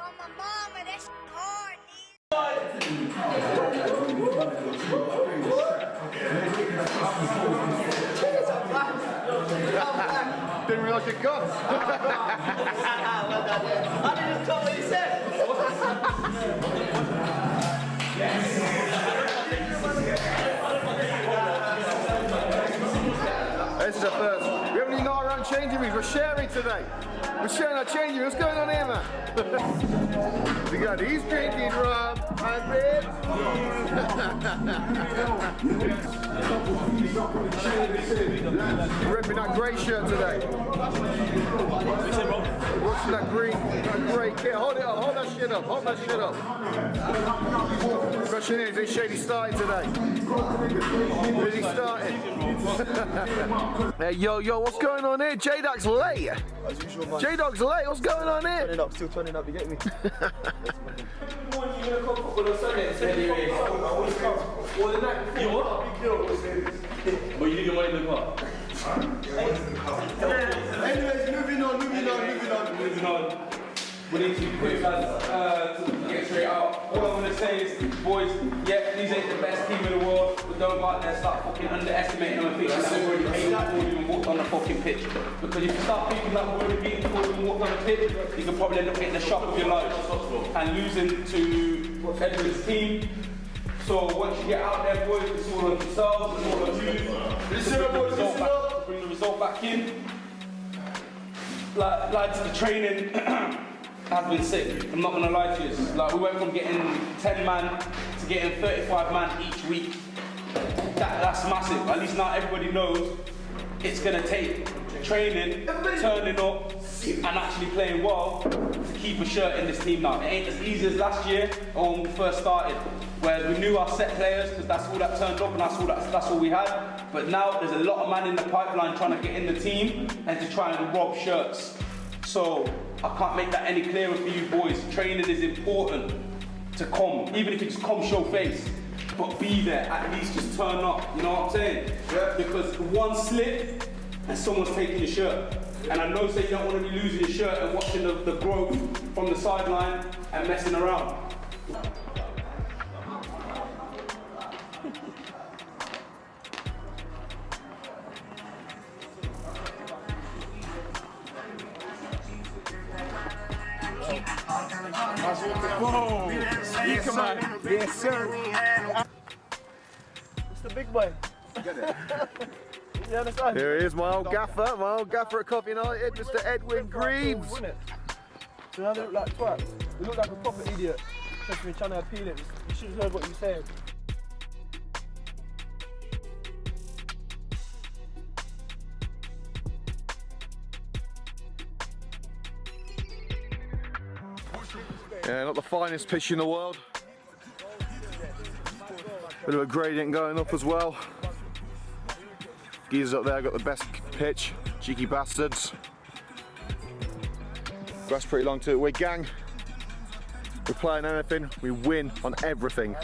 on my mama, that shit hard, Didn't realise you'd gone. I didn't tell what you said. This is a first. We haven't even got our own changing rooms. We're sharing today. We're sharing our changing rooms. What's going on here, man? We got these drinking rum and beer. Ripping that grey shirt today. Watching that grey kit. Hold it up. Hold that shit up. Hold that shit up. Rushing in. Is Shady starting today? Is he starting? Hey, yo, what's going on here? J-Dog's late. As usual, man. J-Dog's late. What's going on here? Turning up, still turning up, you get me? But you didn't want to look up. Anyways, moving on. We need to be quick, lads, to get straight out. All I'm going to say is, boys, yeah, these ain't the best team in the world. We don't go out there and start fucking underestimating them and thinking that we've already beaten that before we even walked on the fucking pitch. Because if you start thinking that we've already beaten before we even walked on the pitch, you can probably end up getting the shock of your life and losing to Edwin's team. So once you get out there, boys, it's all on yourselves, it's all on you. Bring the result back in. Lads, the training has been sick. I'm not gonna lie to you. Like, we went from getting 10 man to getting 35 man each week. That's massive. At least now everybody knows it's gonna take training, turning up, and actually playing well to keep a shirt in this team now. It ain't as easy as last year or when we first started, where we knew our set players because that's all that turned up and that's all we had. But now there's a lot of man in the pipeline trying to get in the team and to try and rob shirts. So I can't make that any clearer for you boys. Training is important to come, even if you just come show face, but be there, at least just turn up, you know what I'm saying? Yeah. Because one slip and someone's taking your shirt. And I know say you don't want to be losing your shirt and watching the growth from the sideline and messing around. Whoa! Yes, sir. Yes, sir. It's the big boy. Get it. You understand? Here he is, my old gaffer at Coventry United, Mr. Edwin Greaves. So now they look like twats. We look like a proper idiot. Just me trying to appeal it. You should have heard what you said. Yeah, not the finest pitch in the world. Bit of a gradient going up as well. Geezers up there got the best pitch, cheeky bastards. Grass pretty long too. We're gang. We're playing anything, we win on everything.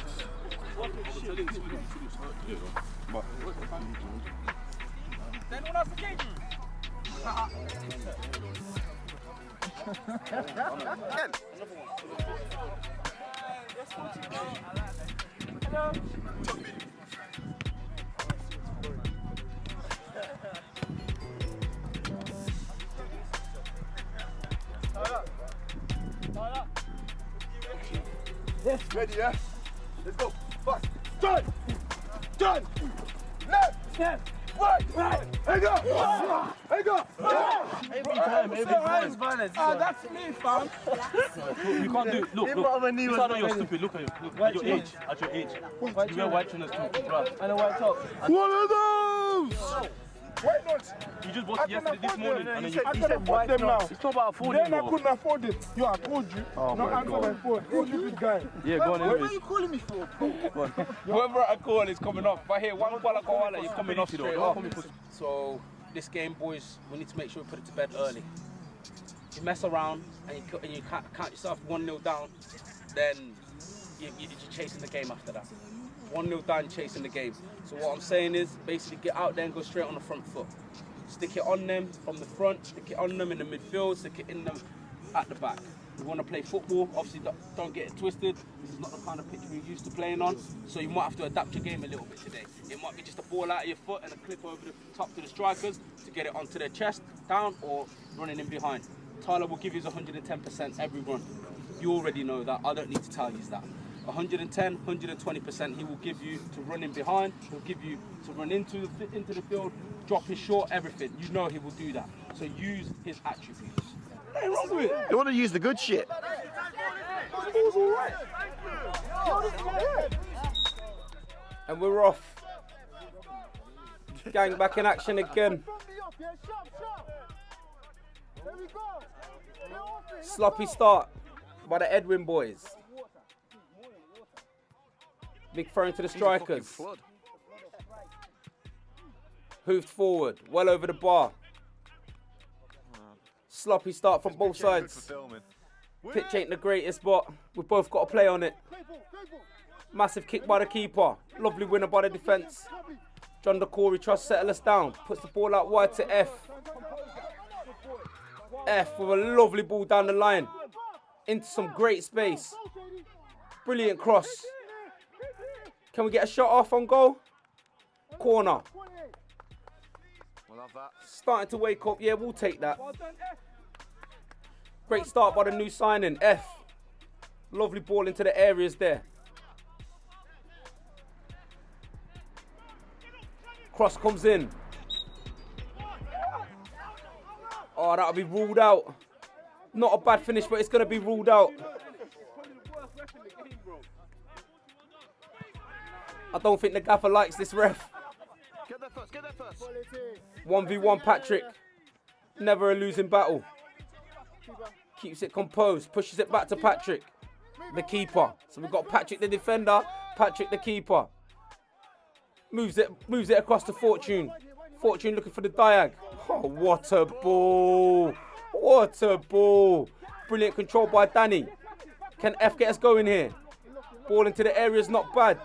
Yes, ready, yeah? Let's go. Fast. Turn! Turn! Left! Left! Right! Hey, go! Hey, go! Every time. That's me, fam. You can't do it. Look. It's not that you're stupid. Look at you. At your age. You wear white trainers too. And a white top. One of those! Why not? You just bought it yesterday, this morning, and then you I can afford them now. It's not about affording. Then I couldn't afford it. Yo, I told you. Oh not my answer God. my phone. Who's this guy? Yeah, go on What anyway. are you calling me for? Whoever I call is coming off. If I hear one ball I call, you're coming off straight off. So this game, boys, we need to make sure we put it to bed early. You mess around and you count yourself 1-0 down, then you're chasing the game after that. 1-0 down, chasing the game. So what I'm saying is, basically get out there and go straight on the front foot. Stick it on them from the front, stick it on them in the midfield, stick it in them at the back. We want to play football. Obviously, don't get it twisted. This is not the kind of pitch we're used to playing on. So you might have to adapt your game a little bit today. It might be just a ball out of your foot and a clip over the top to the strikers to get it onto their chest, down, or running in behind. Tyler will give you his 110% every run. You already know that. I don't need to tell you that. 110, 120% he will give you to run in behind. He'll give you to run into the field, drop his short, everything. You know he will do that. So use his attributes. Nothing wrong with it. You want to use the good shit. And we're off. Gang back in action again. Sloppy start by the EDWIN boys. Big throw into the strikers. Hoofed forward, well over the bar. Sloppy start from both sides. Pitch ain't the greatest, but we've both got to play on it. Massive kick by the keeper. Lovely winner by the defence. John DeCorey tries to settle us down. Puts the ball out wide to F. F with a lovely ball down the line. Into some great space. Brilliant cross. Can we get a shot off on goal? Corner. Starting to wake up. Yeah, we'll take that. Great start by the new signing, F. Lovely ball into the areas there. Cross comes in. Oh, that'll be ruled out. Not a bad finish, but it's going to be ruled out. I don't think the gaffer likes this ref. Get there first, get there first. 1v1 Patrick. Never a losing battle. Keeps it composed, pushes it back to Patrick, the keeper. So we've got Patrick the defender, Patrick the keeper. Moves it across to Fortune. Fortune looking for the diag. Oh, what a ball. What a ball. Brilliant control by Danny. Can F get us going here? Ball into the area is not bad.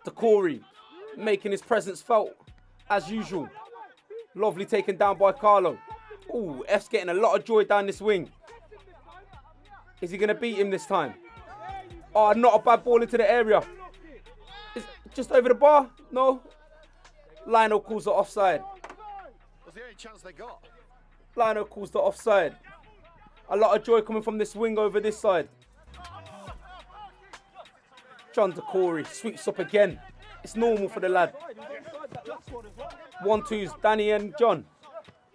DeCorey making his presence felt as usual. Lovely taken down by Carlo. Ooh, F's getting a lot of joy down this wing. Is he going to beat him this time? Oh, not a bad ball into the area. Is just over the bar? No. Lionel calls the offside. That's the only chance they got. Lionel calls the offside. A lot of joy coming from this wing over this side. John DeCorey sweeps up again. It's normal for the lad. 1-2s, Danny and John.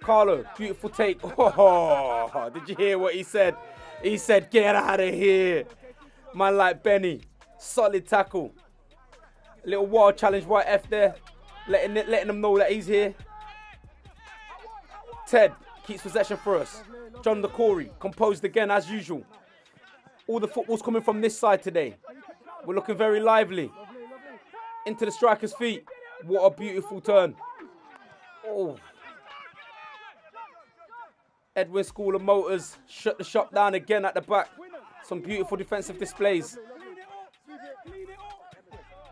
Carlo, beautiful take. Oh, did you hear what he said? He said, get out of here. Man like Benny. Solid tackle. A little wild challenge by F there. Letting them know that he's here. Ted keeps possession for us. John DeCorey, composed again as usual. All the football's coming from this side today. We're looking very lively. Into the striker's feet. What a beautiful turn. Oh. EDWIN School of Motors shut the shop down again at the back. Some beautiful defensive displays.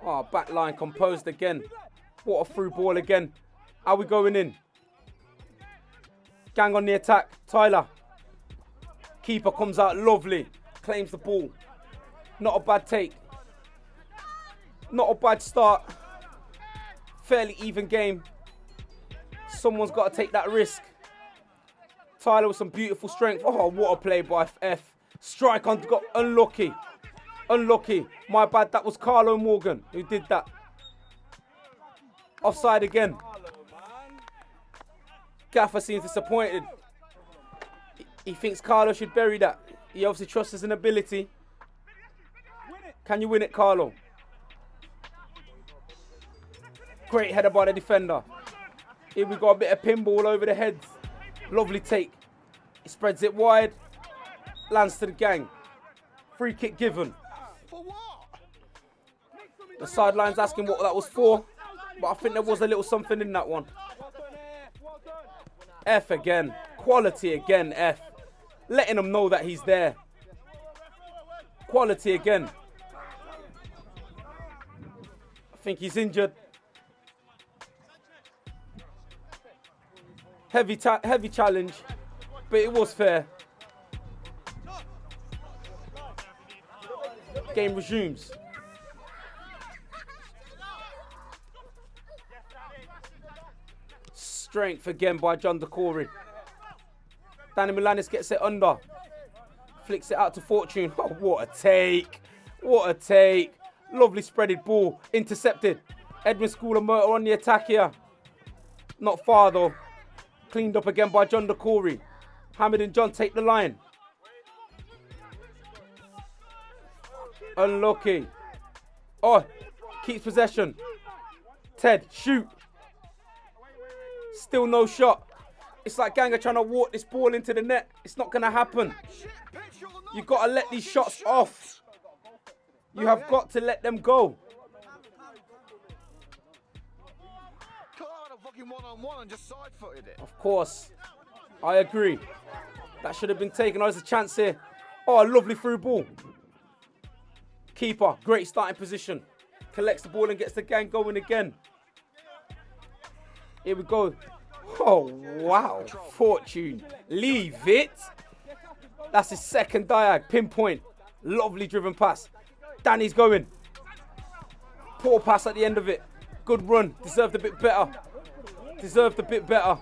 Oh, back line composed again. What a through ball again. Are we going in? Gang on the attack. Tyler. Keeper comes out lovely. Claims the ball. Not a bad take. Not a bad start. Fairly even game. Someone's got to take that risk. Tyler with some beautiful strength. Oh, what a play by F. Strike on, got unlucky. Unlucky. My bad, that was Carlo Morgan who did that. Offside again. Gaffer seems disappointed. He thinks Carlo should bury that. He obviously trusts his ability. Can you win it, Carlo? Great header by the defender. Here we got a bit of pinball over the heads. Lovely take. He spreads it wide. Lands to the gang. Free kick given. For what? The sideline's asking what that was for. But I think there was a little something in that one. F again. Quality again, F. Letting them know that he's there. Quality again. I think he's injured. Heavy challenge. but it was fair. Game resumes. Strength again by John Decory. Danny Milanis gets it under. Flicks it out to Fortune. Oh, what a take. What a take. Lovely spreaded ball. Intercepted. Edwin Schooler Motor on the attack here. Not far though. Cleaned up again by John Decory. Hamid and John take the line. Unlucky. Oh, keeps possession. Ted, shoot. Still no shot. It's like Ganga trying to walk this ball into the net. It's not going to happen. You've got to let these shots off. You have got to let them go. One-on-one and just side-footed it. Of course. I agree. That should have been taken. Oh, there's a chance here. Oh, a lovely through ball. Keeper, great starting position. Collects the ball and gets the gang going again. Here we go. Oh, wow. Fortune. Leave it. That's his second diag. Pinpoint. Lovely driven pass. Danny's going. Poor pass at the end of it. Good run. Deserved a bit better. Deserved a bit better.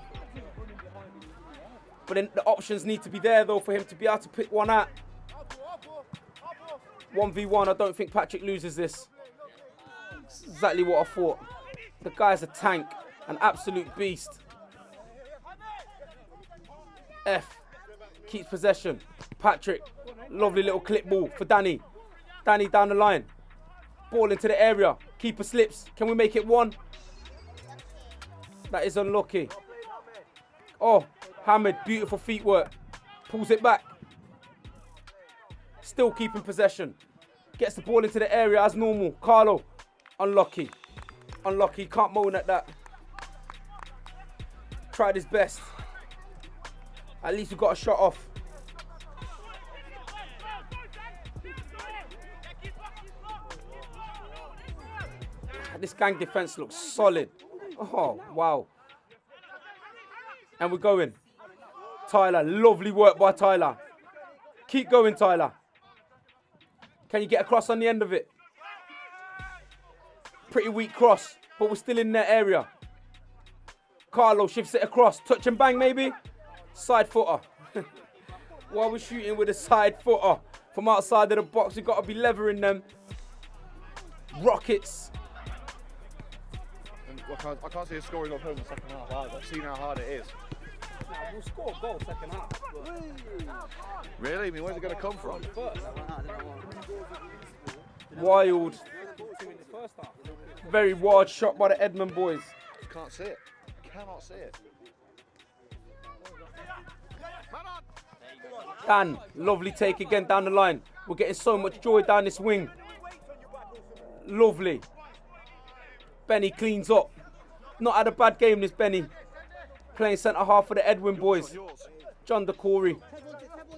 But then the options need to be there, though, for him to be able to pick one out. 1v1, I don't think Patrick loses this. That's exactly what I thought. The guy's a tank. An absolute beast. F. Keeps possession. Patrick. Lovely little clip ball for Danny. Danny down the line. Ball into the area. Keeper slips. Can we make it one? That is unlucky. Oh, Hamid. Beautiful feet work. Pulls it back. Still keeping possession. Gets the ball into the area as normal. Carlo. Unlucky. Unlucky. Can't moan at that. Tried his best. At least we got a shot off. This gang defense looks solid. Oh, wow. And we're going. Tyler, lovely work by Tyler. Keep going, Tyler. Can you get across on the end of it? Pretty weak cross, but we're still in that area. Carlo shifts it across. Touch and bang, maybe? Side footer. Why are we shooting with a side footer? From outside of the box, we've got to be levering them. Rockets. I can't see us scoring up home in the second half. I've seen how hard it is. Nah, we'll score a goal second half. Really? I mean, where's it going to come from? Wild. Very wild shot by the Edmund boys. Just can't see it. Cannot see it. Dan, lovely take again down the line. We're getting so much joy down this wing. Lovely. Benny cleans up. Not had a bad game, this Benny. Playing centre half for the Edwin boys. John Decory.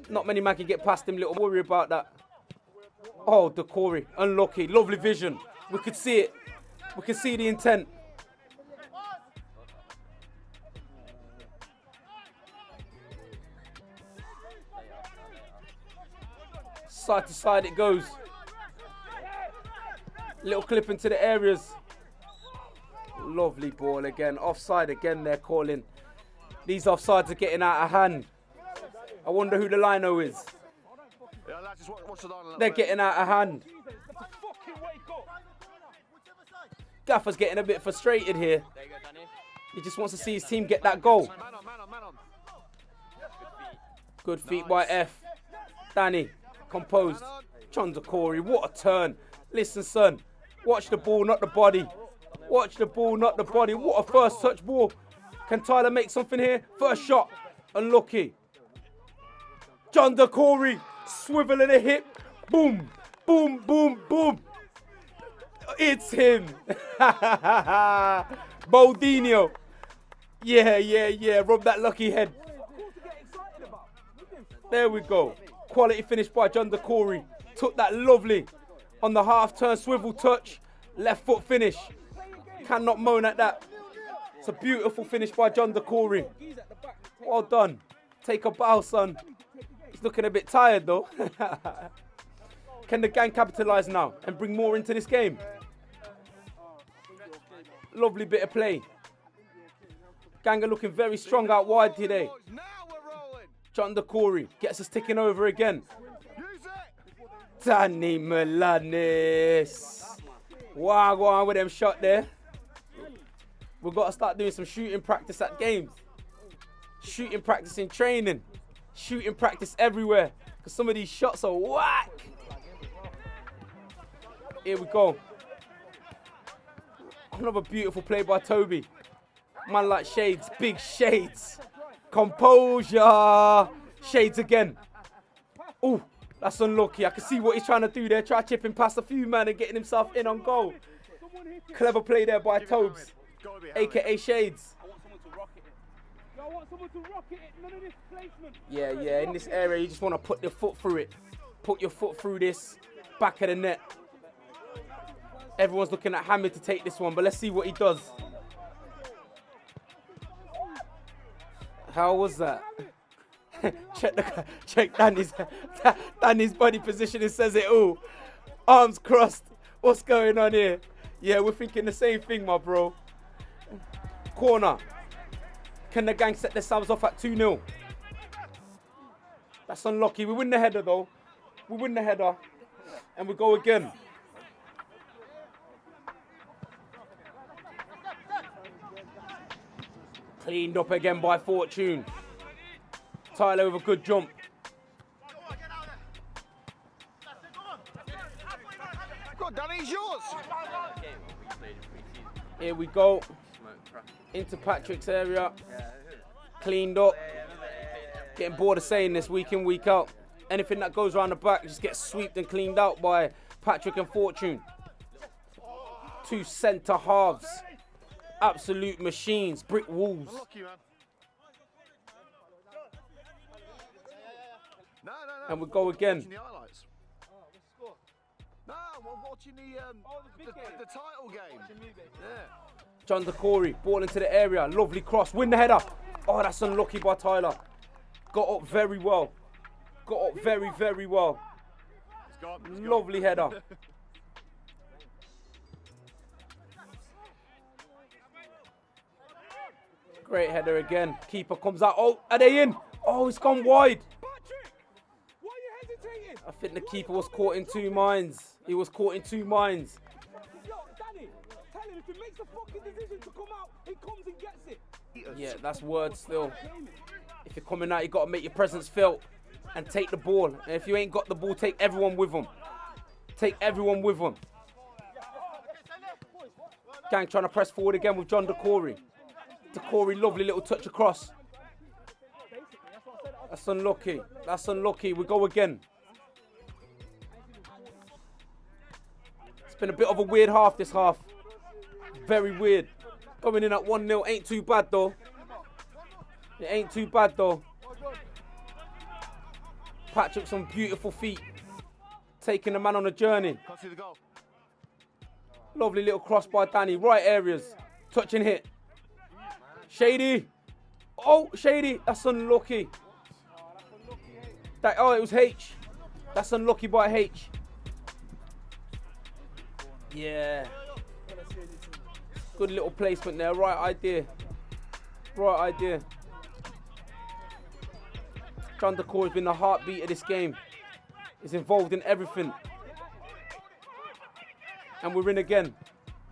Not many man can get past him, little worry about that. Oh, Decory, unlucky. Lovely vision. We could see it. We can see the intent. Side to side it goes. Little clip into the areas. Lovely ball again. Offside again, they're calling. These offsides are getting out of hand. I wonder who the lino is. They're getting out of hand. Gaffer's getting a bit frustrated here. He just wants to see his team get that goal. Good feet by F. Danny, composed. John Decory, what a turn. Listen, son, watch the ball, not the body. Watch the ball, not the body. What a first touch ball. Can Tyler make something here? First shot, unlucky. John Decory, swivel in the hip. Boom, boom, boom, boom. It's him. Boldinho. Yeah. Rub that lucky head. There we go. Quality finish by John Decory. Took that lovely on the half turn swivel touch. Left foot finish. Cannot moan at that. It's a beautiful finish by John Decory. Well done. Take a bow, son. He's looking a bit tired, though. Can the gang capitalise now and bring more into this game? Lovely bit of play. Gang are looking very strong out wide today. John the Corey gets us ticking over again. Danny Milanis. Wow, go on with them shot there. We've got to start doing some shooting practice at games. Shooting practice in training. Shooting practice everywhere. Because some of these shots are whack. Here we go. Another beautiful play by Toby. Man like Shades, big Shades. Composure. Shades again. Ooh, that's unlucky. I can see what he's trying to do there. Try chipping past a few man and getting himself in on goal. Clever play there by Tobes, aka Shades. Yeah, in this area you just want to put your foot through it. Put your foot through this back of the net. Everyone's looking at Hamid to take this one, but let's see what he does. How was that? check Danny's body position. It says it all. Arms crossed. What's going on here? Yeah, we're thinking the same thing, my bro. Corner. Can the gang set themselves off at 2-0? That's unlucky. We win the header, though. We win the header. And we go again. Cleaned up again by Fortune. Tyler with a good jump. God, Danny's yours. Here we go. Into Patrick's area. Cleaned up. Getting bored of saying this week in, week out. Anything that goes around the back just gets swept and cleaned out by Patrick and Fortune. Two centre halves. Absolute machines. Brick walls. And we go again. No, we're watching the title game. Yeah. John the Corey, ball into the area. Lovely cross. Win the header. Oh, that's unlucky by Tyler. Got up very well. Got up very, very well. Lovely header. Great header again. Keeper comes out. Oh, are they in? Oh, it's gone wide. I think the keeper was caught in two minds. He was caught in two minds. Yo, Danny, tell him if he makes a fucking decision to come out, he comes and gets it. Yeah, that's word still. If you're coming out, you got to make your presence felt and take the ball. And if you ain't got the ball, take everyone with them. Take everyone with them. Gang trying to press forward again with John DeCorey. DeCorey, lovely little touch across. That's unlucky. That's unlucky. We go again. It's been a bit of a weird half this half. Very weird. Coming in at 1-0 ain't too bad though. It ain't too bad though. Patrick's on beautiful feet. Taking the man on a journey. Lovely little cross by Danny. Right areas. Touch and hit. Shady. Oh, Shady. That's unlucky. Oh, it was H. That's unlucky by H. Yeah. Good little placement there. Right idea. Right idea. John DeCore has been the heartbeat of this game. He's involved in everything. And we're in again.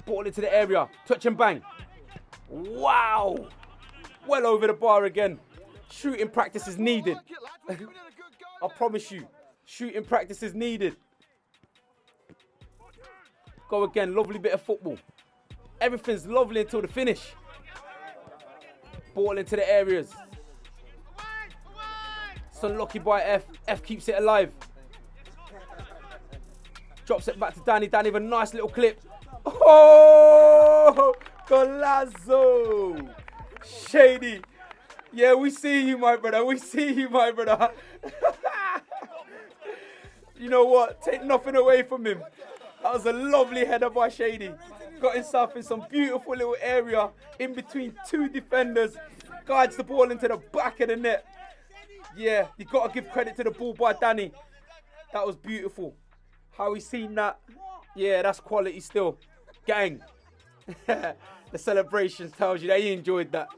Ball into the area. Touch and bang. Wow. Well over the bar again. Shooting practice is needed. I promise you. Shooting practice is needed. Go again. Lovely bit of football. Everything's lovely until the finish. Ball into the areas. It's unlucky by F. F keeps it alive. Drops it back to Danny. Danny with a nice little clip. Oh! Golazzo! Shady. Yeah, we see you, my brother. We see you, my brother. You know what? Take nothing away from him. That was a lovely header by Shady. Got himself in some beautiful little area in between two defenders. Guides the ball into the back of the net. Yeah, you got to give credit to the ball by Danny. That was beautiful. How he seen that. Yeah, that's quality still. Gang. The celebration tells you that he enjoyed that.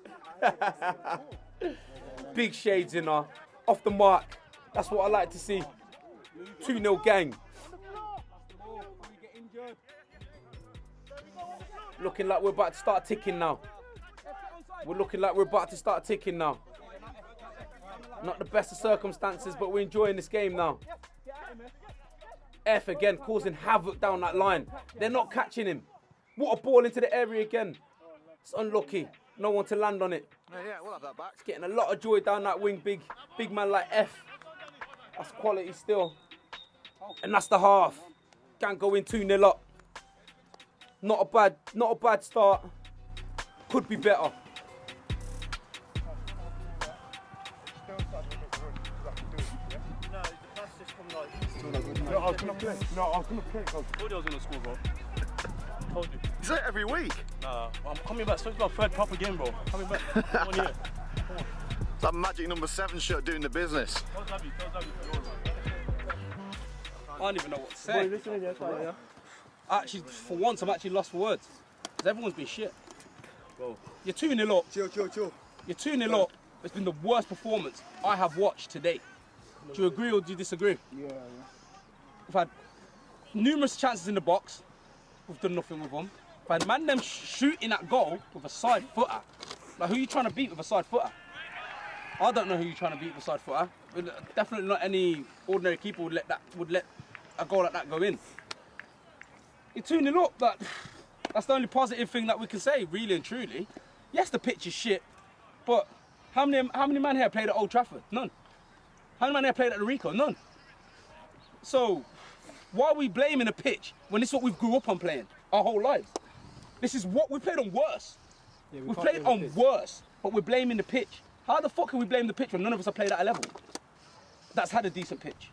Big shades in her. Off the mark. That's what I like to see. 2-0 gang. Looking like we're about to start ticking now. We're looking like we're about to start ticking now. Not the best of circumstances, but we're enjoying this game now. F again, causing havoc down that line. They're not catching him. What a ball into the area again. It's unlucky. No one to land on it. Yeah, we'll have that back. It's getting a lot of joy down that wing, big man like F. That's quality still. And that's the half. Can't go in 2-0 up. Not a bad start. Could be better. No, I was gonna play. Told you I was gonna score, bro. Told you. Is that every week? Nah, I'm coming back. So it's my third proper game, bro. Coming back. 1 year. It's that magic number 7 shirt doing the business. I don't even know what to say. Actually, for once, I'm actually lost for words. Because everyone's been shit. Bro. You're 2-0 up. Chill. You're 2-0 up. It's been the worst performance I have watched today. Do you agree or do you disagree? Yeah. We've had numerous chances in the box. We've done nothing with them. We've had man them shooting that goal with a side footer. Like, who are you trying to beat with a side footer? I don't know who you're trying to beat with a side footer. But definitely not any ordinary keeper would let a goal like that go in. You're 2-0 up. That's the only positive thing that we can say, really and truly. Yes, the pitch is shit, but how many men here played at Old Trafford? None. How many men here played at the Rico? None. So, why are we blaming a pitch when this is what we've grew up on playing our whole lives? This is what we played on worse. Yeah, we've played on worse, but we're blaming the pitch. How the fuck can we blame the pitch when none of us have played at a level that's had a decent pitch?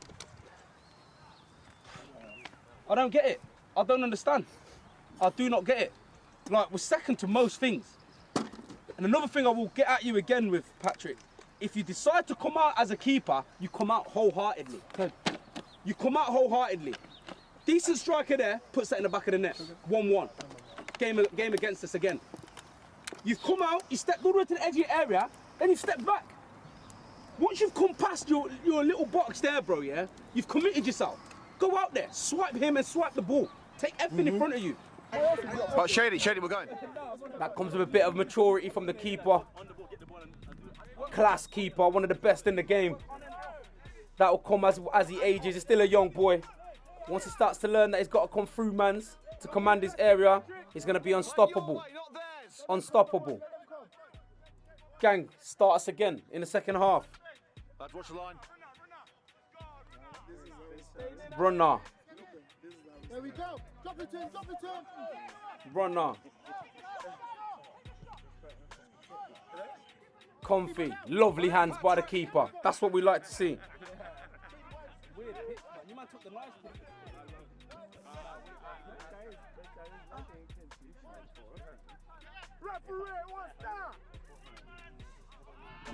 I don't get it. I don't understand. I do not get it. Like, we're second to most things. And another thing I will get at you again with, Patrick, if you decide to come out as a keeper, you come out wholeheartedly. You come out wholeheartedly. Decent striker there, puts that in the back of the net. 1-1. Game against us again. You've come out, you stepped all the way to the edge of your area, then you've stepped back. Once you've come past your little box there, bro, yeah, you've committed yourself. Go out there, swipe him and swipe the ball. Take everything in front of you. Right, Shady, we're going. That comes with a bit of maturity from the keeper. Class keeper, one of the best in the game. That will come as he ages. He's still a young boy. Once he starts to learn that he's got to come through mans to command his area, he's going to be unstoppable. Unstoppable. Gang, start us again in the second half. Lads, watch the line. Runner. There we go. Drop it in. Runner. Comfy. Lovely hands by the keeper. That's what we like to see.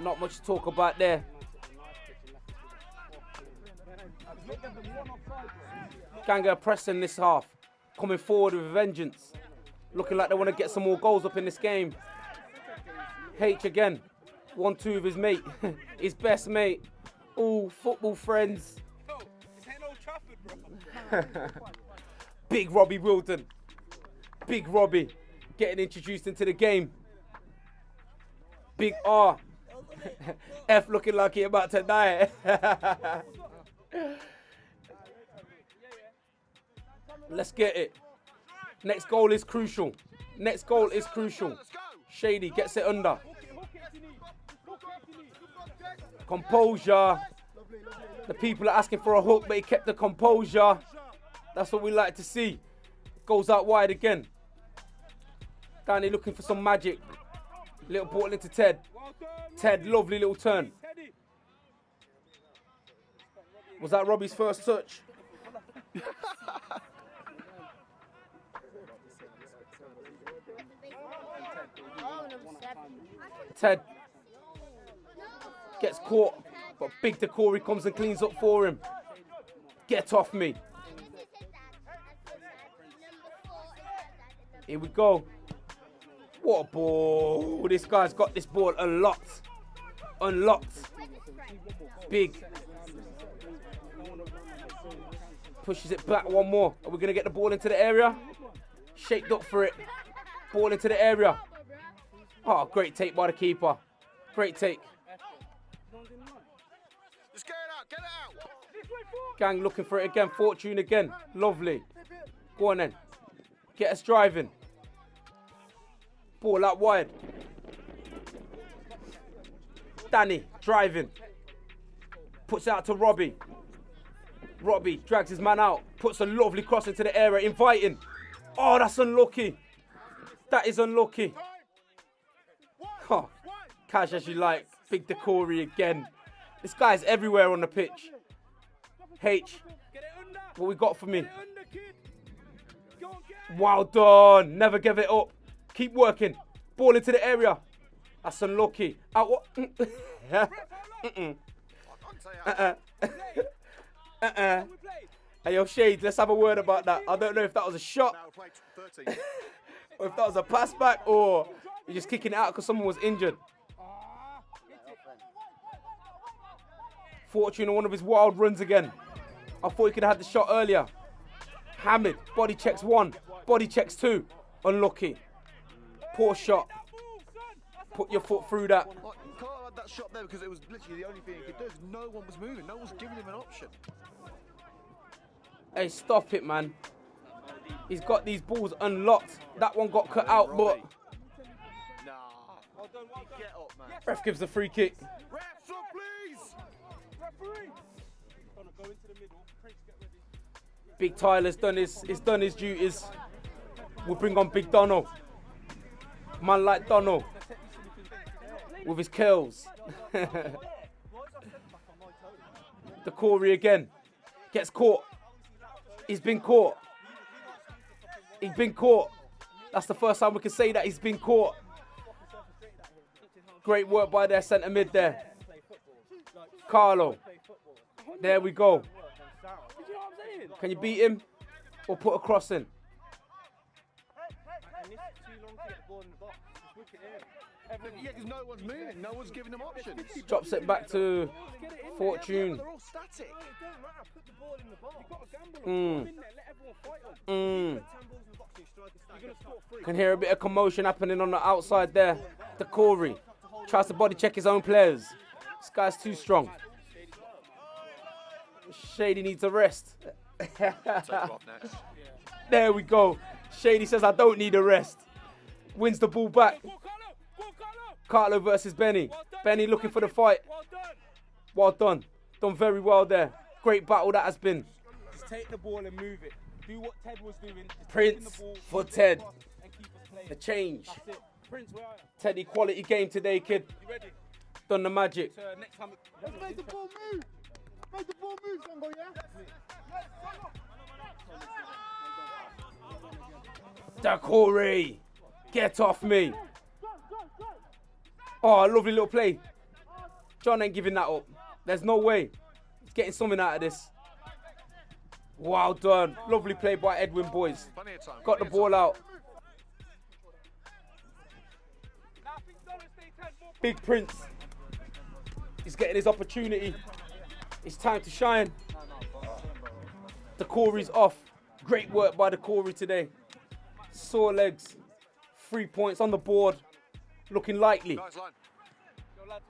Not much to talk about there. Ganga pressing this half, coming forward with a vengeance. Looking like they want to get some more goals up in this game. H again, 1-2 with his mate, his best mate. All football friends. Big Robbie Wilton. Big Robbie getting introduced into the game. Big R. F looking like he about to die. Let's get it. Next goal is crucial. Next goal is crucial. Shady gets it under. Composure. The people are asking for a hook, but he kept the composure. That's what we like to see. Goes out wide again. Danny looking for some magic. Little ball into Ted. Ted, lovely little turn. Was that Robbie's first touch? Ted gets caught But big Decory comes and cleans up for him. Get off me. Here we go. What a ball. This guy's got this ball unlocked. Unlocked. Big. Pushes it back one more. Are we going to get the ball into the area? Shaped up for it. Ball into the area. Oh, great take by the keeper. Great take. Just get it out, get it out. Gang looking for it again. Fortune again. Lovely. Go on then. Get us driving. Ball out wide. Danny driving. Puts it out to Robbie. Robbie drags his man out. Puts a lovely cross into the area. Inviting. Oh, that's unlucky. That is unlucky. Oh, cash as you like. Big Decory again. This guy's everywhere on the pitch. H, what we got for me? Well done. Never give it up. Keep working. Ball into the area. That's unlucky. Out what? Hey, yo, Shades, let's have a word about that. I don't know if that was a shot or if that was a pass back or you're just kicking it out because someone was injured. Fortune on one of his wild runs again. I thought he could have had the shot earlier. Hamid, body checks one, body checks two. Unlucky. Poor shot. Put your foot through that. You can't have that shot there because it was literally the only thing he could do. No one was moving. No one was giving him an option. Hey, stop it, man. He's got these balls unlocked. That one got cut out, but... Nah. Get up, man. Ref gives a free kick. Ref, stop, please. Big Tyler's done his duties. We'll bring on Big Donald. Man like Donald. With his curls. Decory again. Gets caught. He's been caught. He's been caught. That's the first time we can say that he's been caught. Great work by their centre mid there. Carlo. There we go. Can you beat him? Or put a cross in? Yeah, because no one's moving. No one's giving them options. Drops it back to Fortune. They're all static. Can hear a bit of commotion happening on the outside there. Decory tries to body check his own players. This guy's too strong. Shady needs a rest. There we go. Shady says, I don't need a rest. Wins the ball back. Carlo versus Benny. Benny looking for the fight. Well done. Done very well there. Great battle that has been. Just take the ball and move it. Do what Ted was doing. Prince for Ted. The change. That's it. Prince, where are you? Teddy, quality game today, kid. You ready? Done the magic. Next time. Let's make the ball move. Make the ball move, Songo, yeah? Decory. Get off me. Oh, lovely little play. John ain't giving that up. There's no way. He's getting something out of this. Well done. Lovely play by Edwin, boys. Got the ball out. Big Prince. He's getting his opportunity. It's time to shine. Decory's off. Great work by Decory today. Sore legs. 3 points on the board. Looking likely. Nice line. Line.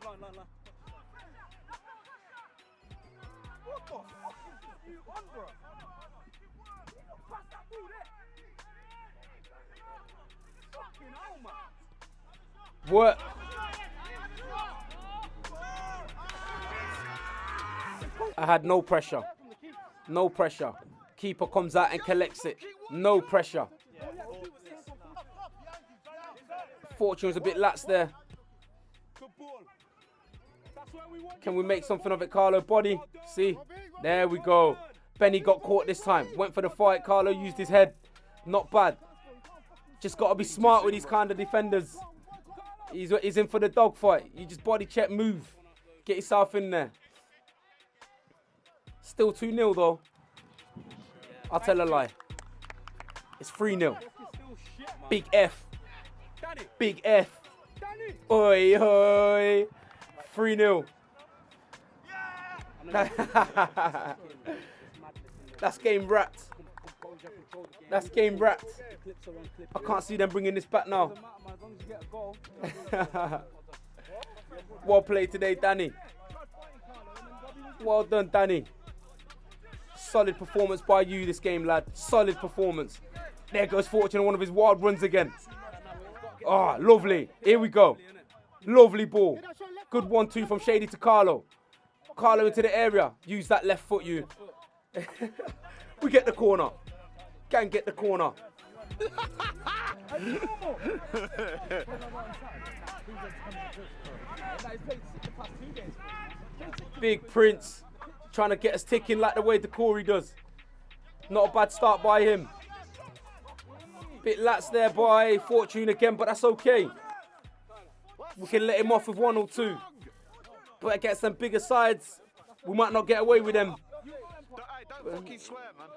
What the fuck is you on, bro? Pass that ball there. Fucking hell, man. Work. I had no pressure. No pressure. Keeper comes out and collects it. No pressure. Fortune was a bit lax there. Can we make something of it, Carlo? Body. See? There we go. Benny got caught this time. Went for the fight. Carlo used his head. Not bad. Just got to be smart with these kind of defenders. He's in for the dogfight. You just body check, move. Get yourself in there. Still 2-0 though. I'll tell a lie. It's 3-0. Big F. Big F. Oi, oi. 3-0. That's game wrapped. That's game wrapped. I can't see them bringing this back now. Well played today, Danny. Well done, Danny. Solid performance by you this game, lad. Solid performance. There goes Fortune on one of his wild runs again. Ah, lovely. Here we go. Lovely ball. Good 1-2 from Shady to Carlo. Carlo into the area. Use that left foot, you. We get the corner. Can get the corner. Big Prince. Trying to get us ticking like the way the Corey does. Not a bad start by him. Bit lats there by Fortune again, but that's okay. We can let him off with 1 or 2. But against them bigger sides, we might not get away with them. Don't fucking swear, man.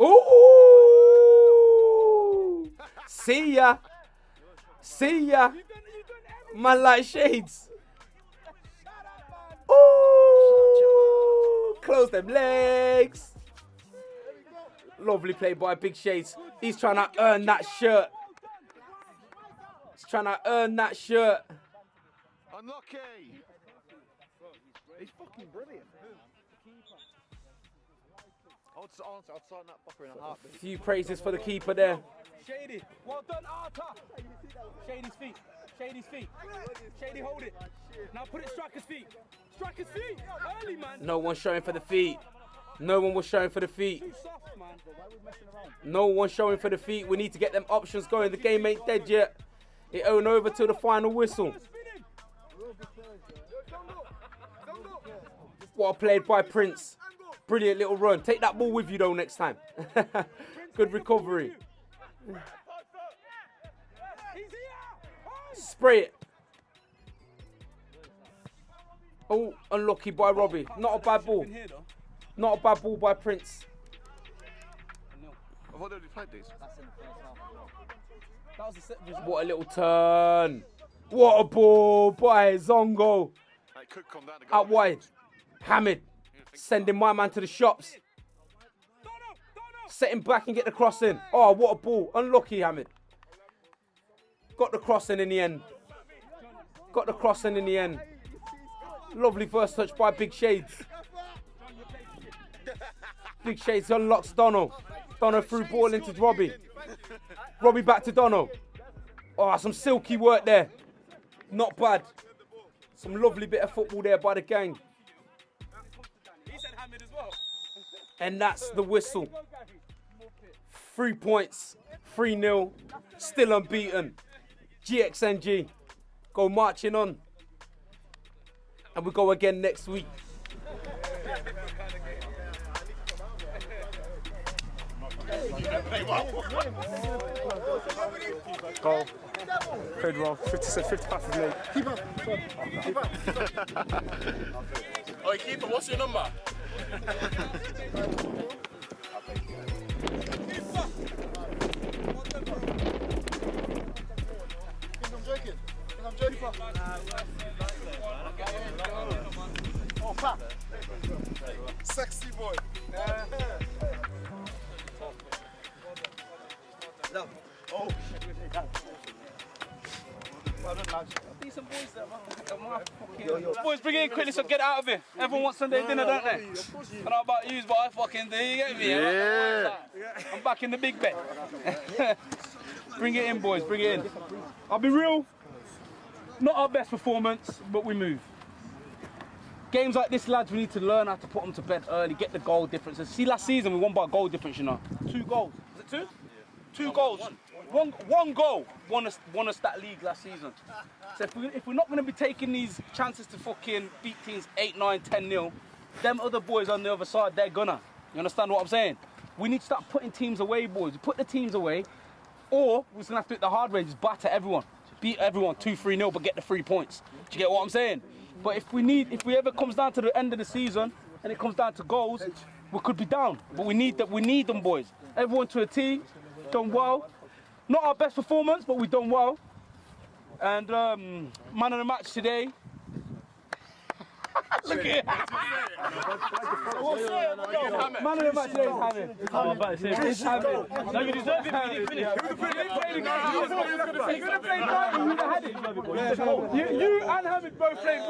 Ooh! See ya. See ya. Man like Shades. Ooh! Close them legs. Lovely play by Big Shades. He's trying to earn that shirt. He's trying to earn that shirt. Unlucky. He's fucking brilliant. I'll sign that fucker in a heartbeat. Few praises for the keeper there. Shady, well done, Arta. Shady's feet. Shady's feet. Shady, hold it. Now put it striker's feet. Striker's feet. Early, man. No one showing for the feet. No one was showing for the feet. Too soft, man. No one showing for the feet. We need to get them options going. The game ain't dead yet. It ain't over till the final whistle. Well played by Prince. Brilliant little run. Take that ball with you though next time. Good recovery. Spray it. Oh, unlucky by Robbie. Not a bad ball. Not a bad ball by Prince. I've already played these. What a little turn. What a ball by Zongo. It could come down to goal. Out wide. Hamid. Sending my man to the shops. Set him back and get the cross in. Oh, what a ball. Unlucky, Hamid. Got the cross in the end. Got the cross in the end. Lovely first touch by Big Shades. Big Shades unlocks Dono. Dono through ball into Robbie. Robbie back to Dono. Oh, some silky work there. Not bad. Some lovely bit of football there by the gang. And that's the whistle. 3 points. 3-0. Still unbeaten. GXNG. Go marching on. And we go again next week. Goal. Played well. 50 passes made. Keeper. Oi, keeper, what's your number? I'm joking. Oh, Pat. Sexy boy. No. Oh. Decent boys there, man. Boys, bring it in quickly so get out of here. Everyone wants Sunday dinner, don't they? I don't know about you, but I fucking do. You get me? Yeah. I'm back in the big bet. Bring it in, boys. Bring it in. I'll be real. Not our best performance, but we move. Games like this, lads, we need to learn how to put them to bed early, get the goal differences. See, last season we won by goal difference, you know. 2 goals. Is it 2? 2 goals. One goal won us that league last season. So if we're not going to be taking these chances to fucking beat teams 8, 9, 10-0, them other boys on the other side, they're gonna. You understand what I'm saying? We need to start putting teams away, boys. Put the teams away, or we're just going to have to do it the hard way, just batter everyone. Beat everyone 2-3-0, but get the 3 points. Do you get what I'm saying? But if we ever comes down to the end of the season and it comes down to goals, we could be down. But we need them boys. Everyone to a team, done well. Not our best performance, but we've done well. And man of the match today. Look at it. Man of the match today is Hamid. It's Hamid. No, you deserve it. You didn't finish. You and Hamid both played